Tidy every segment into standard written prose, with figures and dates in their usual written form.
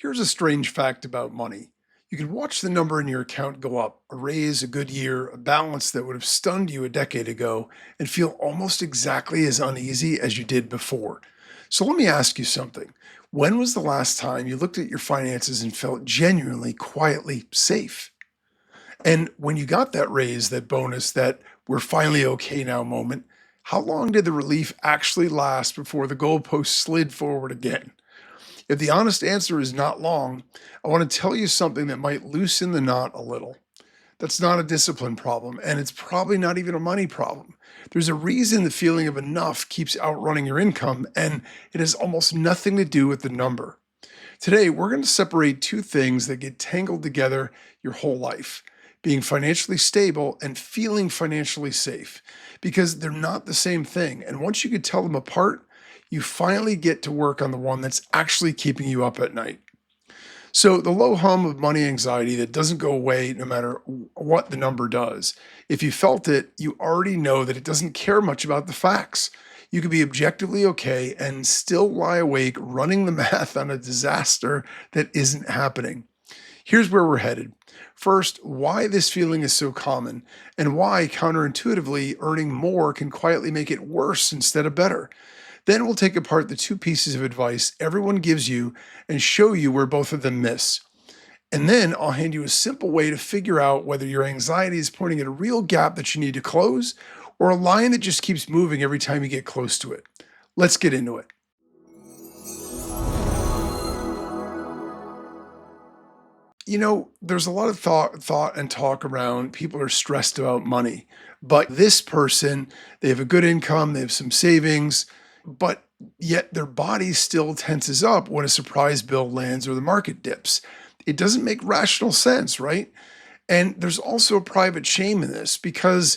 Here's a strange fact about money. You can watch the number in your account go up, a raise, a good year, a balance that would have stunned you a decade ago, and feel almost exactly as uneasy as you did before. So let me ask you something. When was the last time you looked at your finances and felt genuinely, quietly safe? And when you got that raise, that bonus, that we're finally okay now moment, how long did the relief actually last before the goalpost slid forward again? If the honest answer is not long, I want to tell you something that might loosen the knot a little. That's not a discipline problem, and it's probably not even a money problem. There's a reason the feeling of enough keeps outrunning your income, and it has almost nothing to do with the number. Today, we're going to separate two things that get tangled together your whole life: being financially stable and feeling financially safe, because they're not the same thing. And once you could tell them apart, you finally get to work on the one that's actually keeping you up at night. So, the low hum of money anxiety that doesn't go away no matter what the number does. If you felt it, you already know that it doesn't care much about the facts. You could be objectively okay and still lie awake running the math on a disaster that isn't happening. Here's where we're headed. First, why this feeling is so common, and why counterintuitively earning more can quietly make it worse instead of better. Then we'll take apart the two pieces of advice everyone gives you and show you where both of them miss. And then I'll hand you a simple way to figure out whether your anxiety is pointing at a real gap that you need to close or a line that just keeps moving every time you get close to it. Let's get into it. There's a lot of thought and talk around people are stressed about money. But this person, they have a good income, they have some savings, but yet their body still tenses up when a surprise bill lands or the market dips. It doesn't make rational sense, right? And there's also a private shame in this because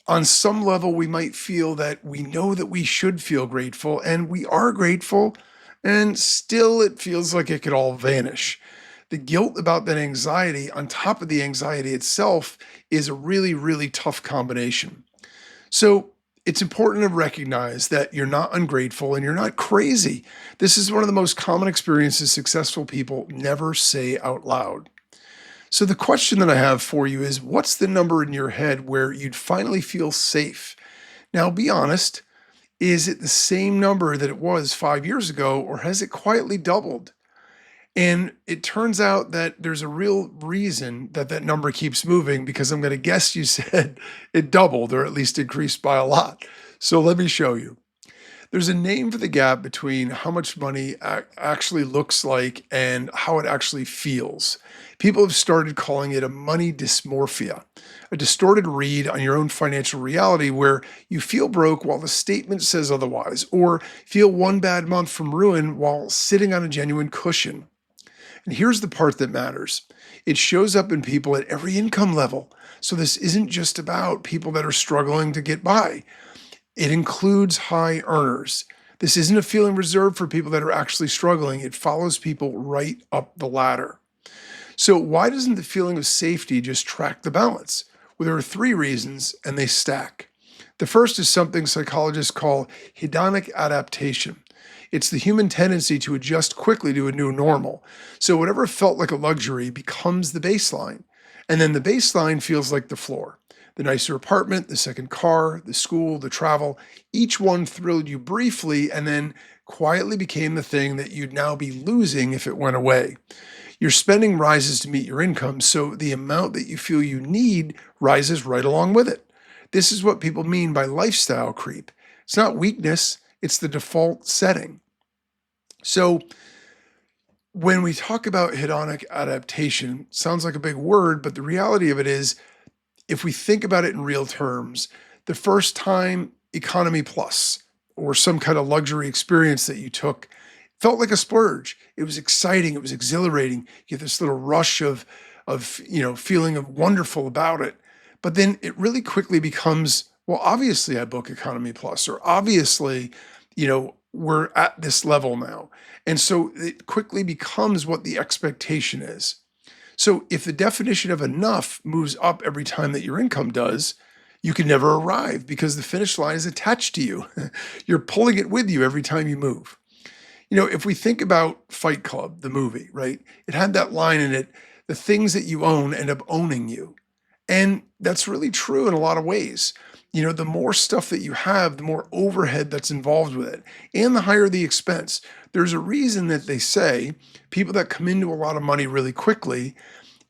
on some level we might feel that we know that we should feel grateful and we are grateful, and still it feels like it could all vanish. The guilt about that anxiety on top of the anxiety itself is a really, really tough combination. So it's important to recognize that you're not ungrateful and you're not crazy. This is one of the most common experiences successful people never say out loud. So the question that I have for you is, what's the number in your head where you'd finally feel safe? Now, be honest. Is it the same number that it was 5 years ago, or has it quietly doubled? And it turns out that there's a real reason that that number keeps moving, because I'm going to guess you said it doubled or at least increased by a lot. So let me show you. There's a name for the gap between how much money actually looks like and how it actually feels. People have started calling it a money dysmorphia, a distorted read on your own financial reality where you feel broke while the statement says otherwise, or feel one bad month from ruin while sitting on a genuine cushion. And here's the part that matters. It shows up in people at every income level. So this isn't just about people that are struggling to get by. It includes high earners. This isn't a feeling reserved for people that are actually struggling. It follows people right up the ladder. So why doesn't the feeling of safety just track the balance? Well, there are three reasons, and they stack. The first is something psychologists call hedonic adaptation. It's the human tendency to adjust quickly to a new normal. So whatever felt like a luxury becomes the baseline. And then the baseline feels like the floor. The nicer apartment, the second car, the school, the travel, each one thrilled you briefly and then quietly became the thing that you'd now be losing if it went away. Your spending rises to meet your income, so the amount that you feel you need rises right along with it. This is what people mean by lifestyle creep. It's not weakness, it's the default setting. So when we talk about hedonic adaptation, sounds like a big word, but the reality of it is, if we think about it in real terms, the first time economy plus or some kind of luxury experience that you took felt like a splurge. It was exciting. It was exhilarating. You get this little rush of feeling of wonderful about it. But then it really quickly becomes, well, obviously I book economy plus, or obviously, we're at this level now. And so it quickly becomes what the expectation is. So if the definition of enough moves up every time that your income does, you can never arrive because the finish line is attached to you. You're pulling it with you every time you move. If we think about Fight Club, the movie, right? It had that line in it, the things that you own end up owning you. And that's really true in a lot of ways. The more stuff that you have, the more overhead that's involved with it, and the higher the expense. There's a reason that they say people that come into a lot of money really quickly,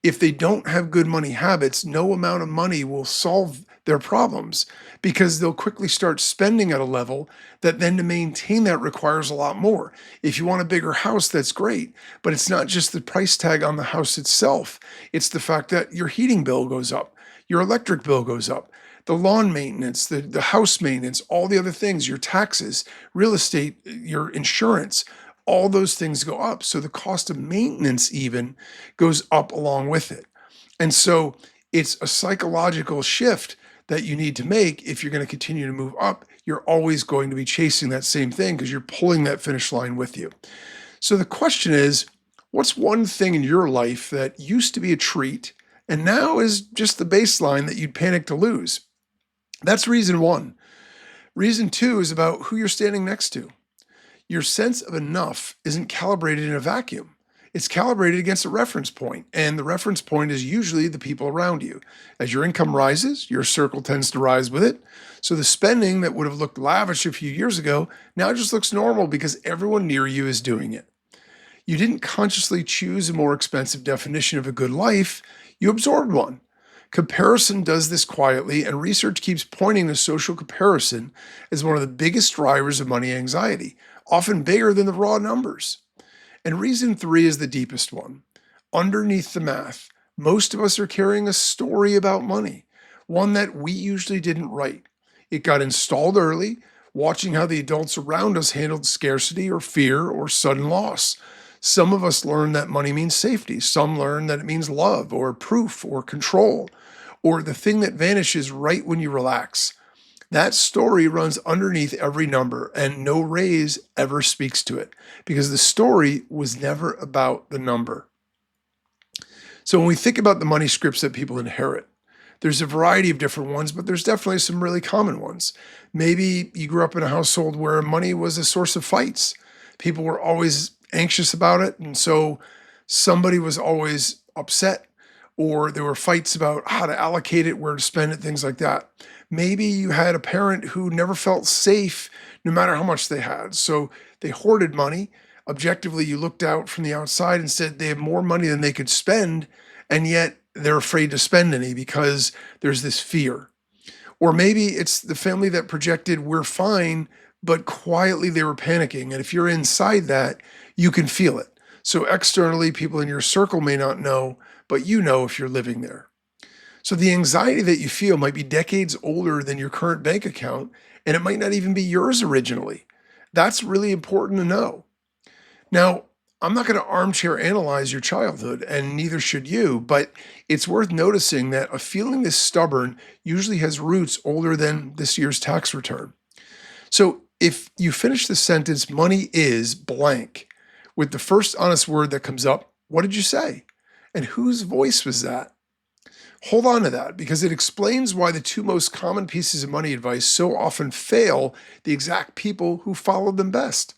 if they don't have good money habits, no amount of money will solve their problems because they'll quickly start spending at a level that then to maintain that requires a lot more. If you want a bigger house, that's great, but it's not just the price tag on the house itself. It's the fact that your heating bill goes up, your electric bill goes up, the lawn maintenance, the house maintenance, all the other things, your taxes, real estate, your insurance, all those things go up. So the cost of maintenance even goes up along with it. And so it's a psychological shift that you need to make if you're going to continue to move up. You're always going to be chasing that same thing because you're pulling that finish line with you. So the question is, what's one thing in your life that used to be a treat and now is just the baseline that you'd panic to lose? That's reason one. Reason two is about who you're standing next to. Your sense of enough isn't calibrated in a vacuum. It's calibrated against a reference point, and the reference point is usually the people around you. As your income rises, your circle tends to rise with it. So the spending that would have looked lavish a few years ago now just looks normal because everyone near you is doing it. You didn't consciously choose a more expensive definition of a good life, you absorbed one. Comparison does this quietly, and research keeps pointing to social comparison as one of the biggest drivers of money anxiety, often bigger than the raw numbers. And reason three is the deepest one. Underneath the math, most of us are carrying a story about money, one that we usually didn't write. It got installed early, watching how the adults around us handled scarcity or fear or sudden loss. Some of us learn that money means safety. Some learn that it means love or proof or control or the thing that vanishes right when you relax. That story runs underneath every number, and no raise ever speaks to it because the story was never about the number. So when we think about the money scripts that people inherit, there's a variety of different ones, but there's definitely some really common ones. Maybe you grew up in a household where money was a source of fights. People were always anxious about it, and so somebody was always upset, or there were fights about how to allocate it, where to spend it, things like that. Maybe you had a parent who never felt safe no matter how much they had. So they hoarded money. Objectively, you looked out from the outside and said they have more money than they could spend, and yet they're afraid to spend any because there's this fear. Or maybe it's the family that projected we're fine, but quietly they were panicking. And if you're inside that, you can feel it. So externally, people in your circle may not know, but you know if you're living there. So the anxiety that you feel might be decades older than your current bank account, and it might not even be yours originally. That's really important to know. Now, I'm not going to armchair analyze your childhood, and neither should you, but it's worth noticing that a feeling this stubborn usually has roots older than this year's tax return. So if you finish the sentence, money is blank, with the first honest word that comes up, what did you say? And whose voice was that? Hold on to that because it explains why the two most common pieces of money advice so often fail the exact people who followed them best.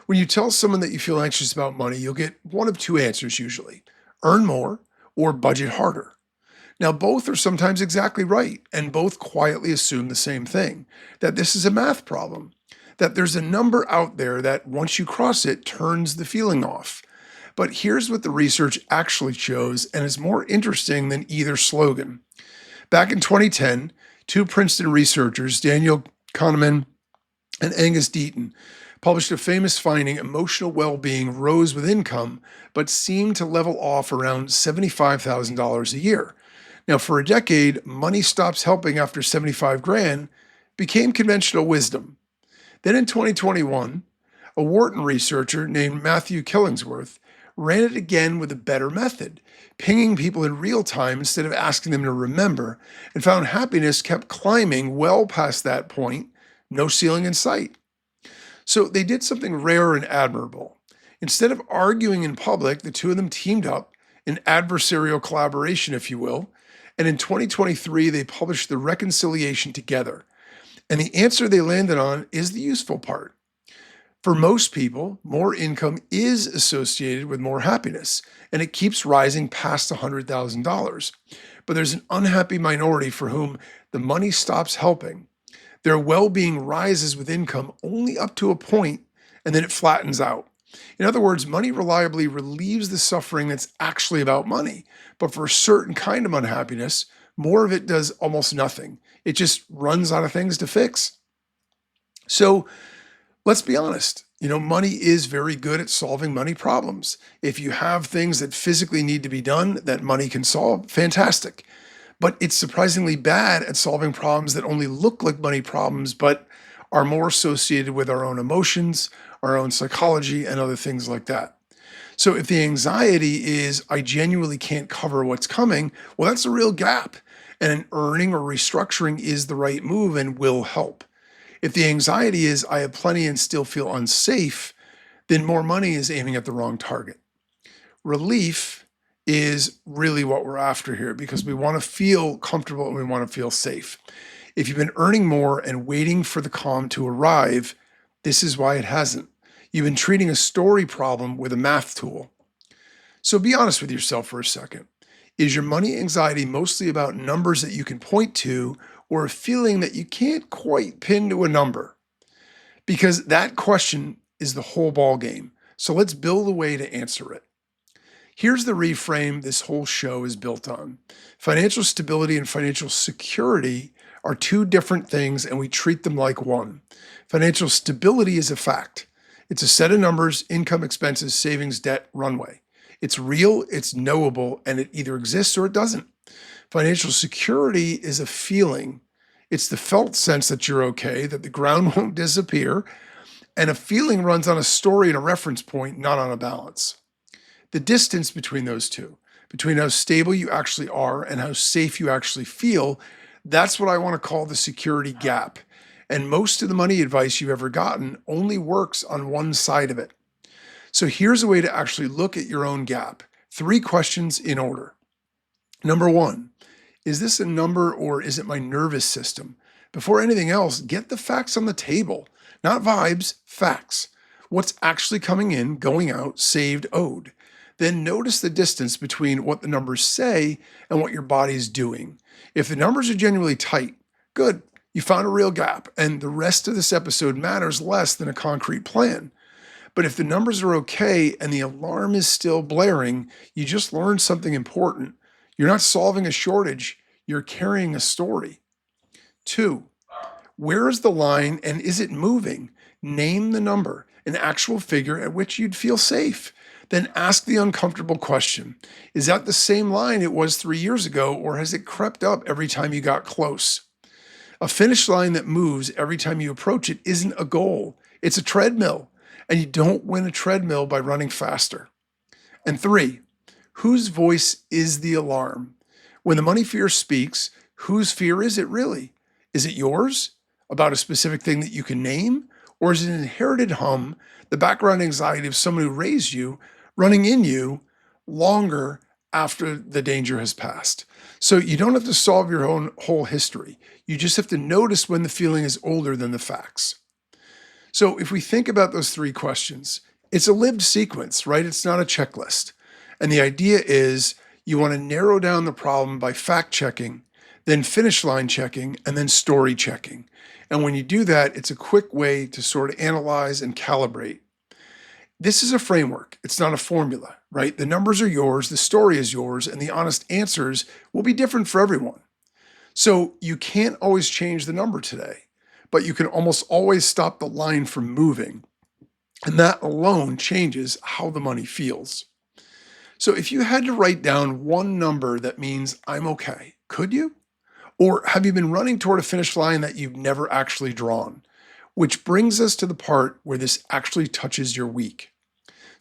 When you tell someone that you feel anxious about money, you'll get one of two answers usually: earn more or budget harder. Now, both are sometimes exactly right, and both quietly assume the same thing, that this is a math problem, that there's a number out there that once you cross it, turns the feeling off. But here's what the research actually shows, and is more interesting than either slogan. Back in 2010, two Princeton researchers, Daniel Kahneman and Angus Deaton, published a famous finding: emotional well-being rose with income, but seemed to level off around $75,000 a year. Now, for a decade, money stops helping after 75 grand became conventional wisdom. Then in 2021, a Wharton researcher named Matthew Killingsworth ran it again with a better method, pinging people in real time instead of asking them to remember, and found happiness kept climbing well past that point, no ceiling in sight. So they did something rare and admirable. Instead of arguing in public, the two of them teamed up in adversarial collaboration, if you will, and in 2023, they published the reconciliation together. And the answer they landed on is the useful part. For most people, more income is associated with more happiness, and it keeps rising past $100,000. But there's an unhappy minority for whom the money stops helping. Their well being rises with income only up to a point, and then it flattens out. In other words, money reliably relieves the suffering that's actually about money. But for a certain kind of unhappiness, more of it does almost nothing. It just runs out of things to fix. So let's be honest. Money is very good at solving money problems. If you have things that physically need to be done that money can solve, fantastic. But it's surprisingly bad at solving problems that only look like money problems, but are more associated with our own emotions, our own psychology, and other things like that. So if the anxiety is, I genuinely can't cover what's coming, well, that's a real gap. And an earning or restructuring is the right move and will help. If the anxiety is, I have plenty and still feel unsafe, then more money is aiming at the wrong target. Relief is really what we're after here because we want to feel comfortable and we want to feel safe. If you've been earning more and waiting for the calm to arrive, this is why it hasn't. You've been treating a story problem with a math tool. So be honest with yourself for a second. Is your money anxiety mostly about numbers that you can point to or a feeling that you can't quite pin to a number? Because that question is the whole ball game. So let's build a way to answer it. Here's the reframe this whole show is built on. Financial stability and financial security are two different things, and we treat them like one. Financial stability is a fact. It's a set of numbers, income, expenses, savings, debt, runway. It's real, it's knowable, and it either exists or it doesn't. Financial security is a feeling. It's the felt sense that you're okay, that the ground won't disappear, and a feeling runs on a story and a reference point, not on a balance. The distance between those two, between how stable you actually are and how safe you actually feel, that's what I want to call the security gap. And most of the money advice you've ever gotten only works on one side of it. So here's a way to actually look at your own gap. 3 questions in order. Number 1, is this a number or is it my nervous system? Before anything else, get the facts on the table, not vibes, facts. What's actually coming in, going out, saved, owed. Then notice the distance between what the numbers say and what your body's doing. If the numbers are genuinely tight, good, you found a real gap, and the rest of this episode matters less than a concrete plan. But if the numbers are okay and the alarm is still blaring, you just learned something important. You're not solving a shortage, you're carrying a story. 2, where is the line and is it moving? Name the number, an actual figure at which you'd feel safe. Then ask the uncomfortable question. Is that the same line it was 3 years ago, or has it crept up every time you got close? A finish line that moves every time you approach it isn't a goal. It's a treadmill, and you don't win a treadmill by running faster. And 3, whose voice is the alarm? When the money fear speaks, whose fear is it really? Is it yours, about a specific thing that you can name? Or is it an inherited hum, the background anxiety of someone who raised you, running in you longer after the danger has passed? So you don't have to solve your own whole history. You just have to notice when the feeling is older than the facts. So if we think about those 3 questions, it's a lived sequence, right? It's not a checklist. And the idea is you want to narrow down the problem by fact checking, then finish line checking, and then story checking. And when you do that, it's a quick way to sort of analyze and calibrate. This is a framework. It's not a formula, right? The numbers are yours, the story is yours, and the honest answers will be different for everyone. So you can't always change the number today, but you can almost always stop the line from moving. And that alone changes how the money feels. So if you had to write down one number that means I'm okay, could you? Or have you been running toward a finish line that you've never actually drawn? Which brings us to the part where this actually touches your week.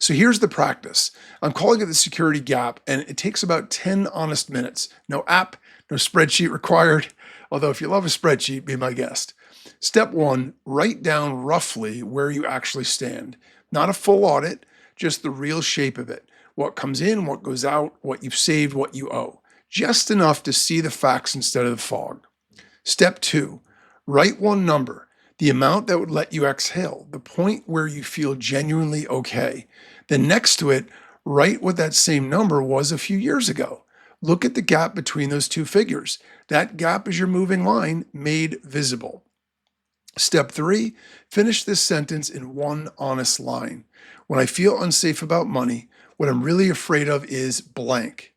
So here's the practice. I'm calling it the security gap, and it takes about 10 honest minutes. No app, no spreadsheet required. Although if you love a spreadsheet, be my guest. Step 1, write down roughly where you actually stand. Not a full audit, just the real shape of it. What comes in, what goes out, what you've saved, what you owe. Just enough to see the facts instead of the fog. Step 2, write one number. the amount that would let you exhale, the point where you feel genuinely okay. Then next to it, write what that same number was a few years ago. Look at the gap between those two figures. That gap is your moving line made visible. Step 3, finish this sentence in one honest line. When I feel unsafe about money, what I'm really afraid of is blank.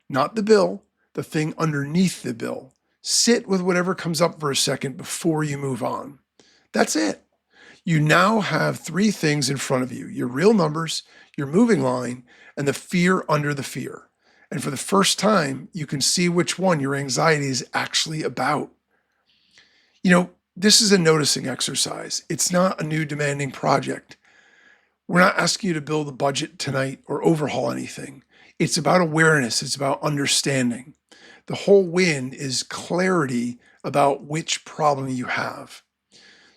Not the bill, the thing underneath the bill. Sit with whatever comes up for a second before you move on. That's it. You now have 3 things in front of you: your real numbers, your moving line, and the fear under the fear. And for the first time, you can see which one your anxiety is actually about. This is a noticing exercise. It's not a new demanding project. We're not asking you to build a budget tonight or overhaul anything. It's about awareness. It's about understanding. The whole win is clarity about which problem you have.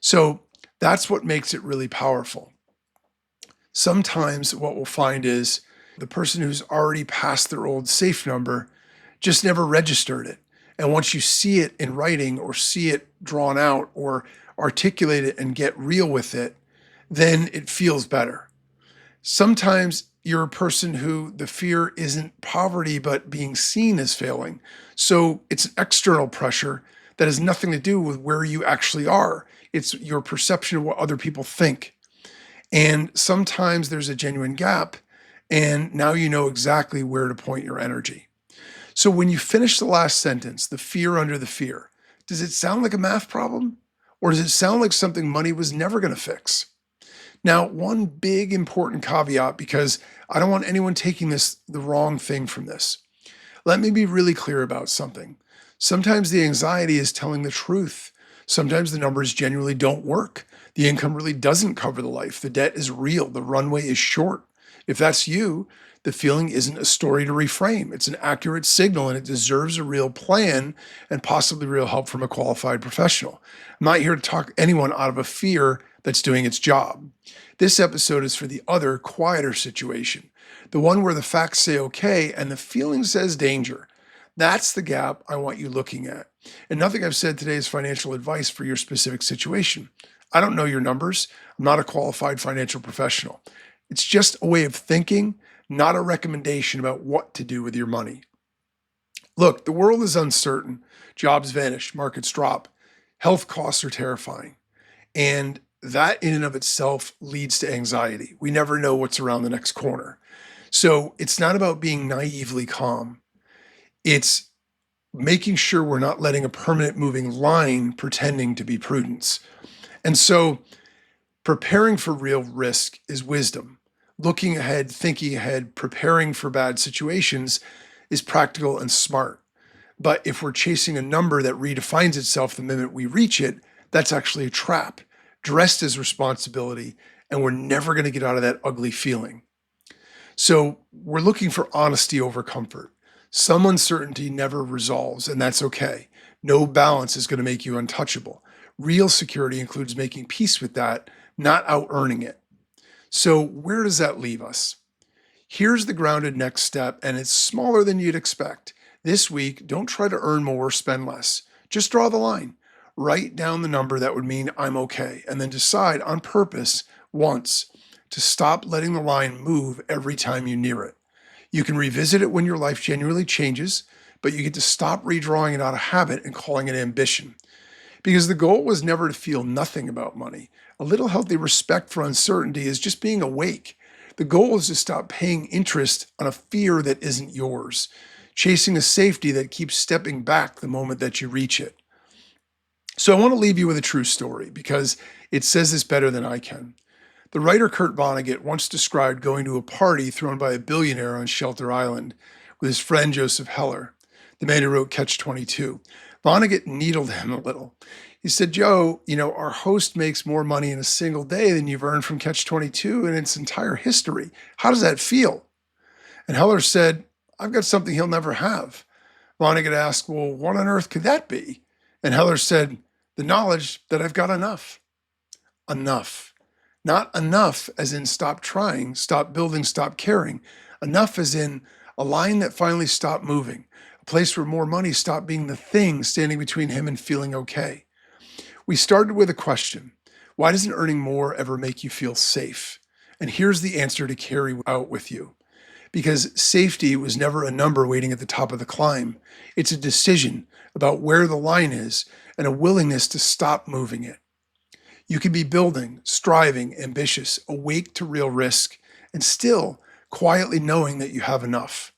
So that's what makes it really powerful. Sometimes what we'll find is the person who's already passed their old safe number just never registered it. And once you see it in writing or see it drawn out or articulate it and get real with it, then it feels better. Sometimes you're a person who the fear isn't poverty, but being seen as failing. So it's an external pressure that has nothing to do with where you actually are. It's your perception of what other people think. And sometimes there's a genuine gap, and now you know exactly where to point your energy. So when you finish the last sentence, the fear under the fear, does it sound like a math problem? Or does it sound like something money was never going to fix? Now, one big important caveat, because I don't want anyone taking the wrong thing from this. Let me be really clear about something. Sometimes the anxiety is telling the truth. Sometimes the numbers genuinely don't work. The income really doesn't cover the life. The debt is real. The runway is short. If that's you, the feeling isn't a story to reframe. It's an accurate signal, and it deserves a real plan and possibly real help from a qualified professional. I'm not here to talk anyone out of a fear that's doing its job. This episode is for the other, quieter situation, the one where the facts say okay and the feeling says danger. That's the gap I want you looking at. And nothing I've said today is financial advice for your specific situation. I don't know your numbers. I'm not a qualified financial professional. It's just a way of thinking, not a recommendation about what to do with your money. Look, the world is uncertain. Jobs vanish, markets drop, health costs are terrifying. And that in and of itself leads to anxiety. We never know what's around the next corner. So it's not about being naively calm. It's making sure we're not letting a permanent moving line pretending to be prudence. And so preparing for real risk is wisdom. Looking ahead, thinking ahead, preparing for bad situations is practical and smart. But if we're chasing a number that redefines itself the minute we reach it, that's actually a trap, dressed as responsibility, and we're never going to get out of that ugly feeling. So we're looking for honesty over comfort. Some uncertainty never resolves, and that's okay. No balance is going to make you untouchable. Real security includes making peace with that, not out-earning it. So where does that leave us? Here's the grounded next step, and it's smaller than you'd expect. This week, don't try to earn more, spend less. Just draw the line. Write down the number that would mean I'm okay, and then decide on purpose once to stop letting the line move every time you near it. You can revisit it when your life genuinely changes, but you get to stop redrawing it out of habit and calling it ambition. Because the goal was never to feel nothing about money. A little healthy respect for uncertainty is just being awake. The goal is to stop paying interest on a fear that isn't yours, chasing a safety that keeps stepping back the moment that you reach it. So I want to leave you with a true story because it says this better than I can. The writer Kurt Vonnegut once described going to a party thrown by a billionaire on Shelter Island with his friend Joseph Heller, the man who wrote Catch-22. Vonnegut needled him a little. He said, Joe, our host makes more money in a single day than you've earned from Catch-22 in its entire history. How does that feel? And Heller said, I've got something he'll never have. Vonnegut asked, well, what on earth could that be? And Heller said, the knowledge that I've got enough. Enough. Not enough as in stop trying, stop building, stop caring. Enough as in a line that finally stopped moving. A place where more money stopped being the thing standing between him and feeling okay. We started with a question. Why doesn't earning more ever make you feel safe? And here's the answer to carry out with you. Because safety was never a number waiting at the top of the climb. It's a decision about where the line is and a willingness to stop moving it. You can be building, striving, ambitious, awake to real risk, and still quietly knowing that you have enough.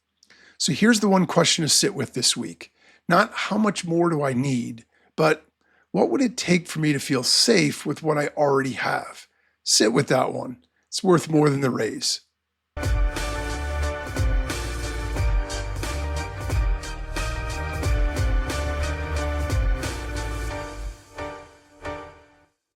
So here's the one question to sit with this week. Not how much more do I need, but what would it take for me to feel safe with what I already have? Sit with that one. It's worth more than the raise.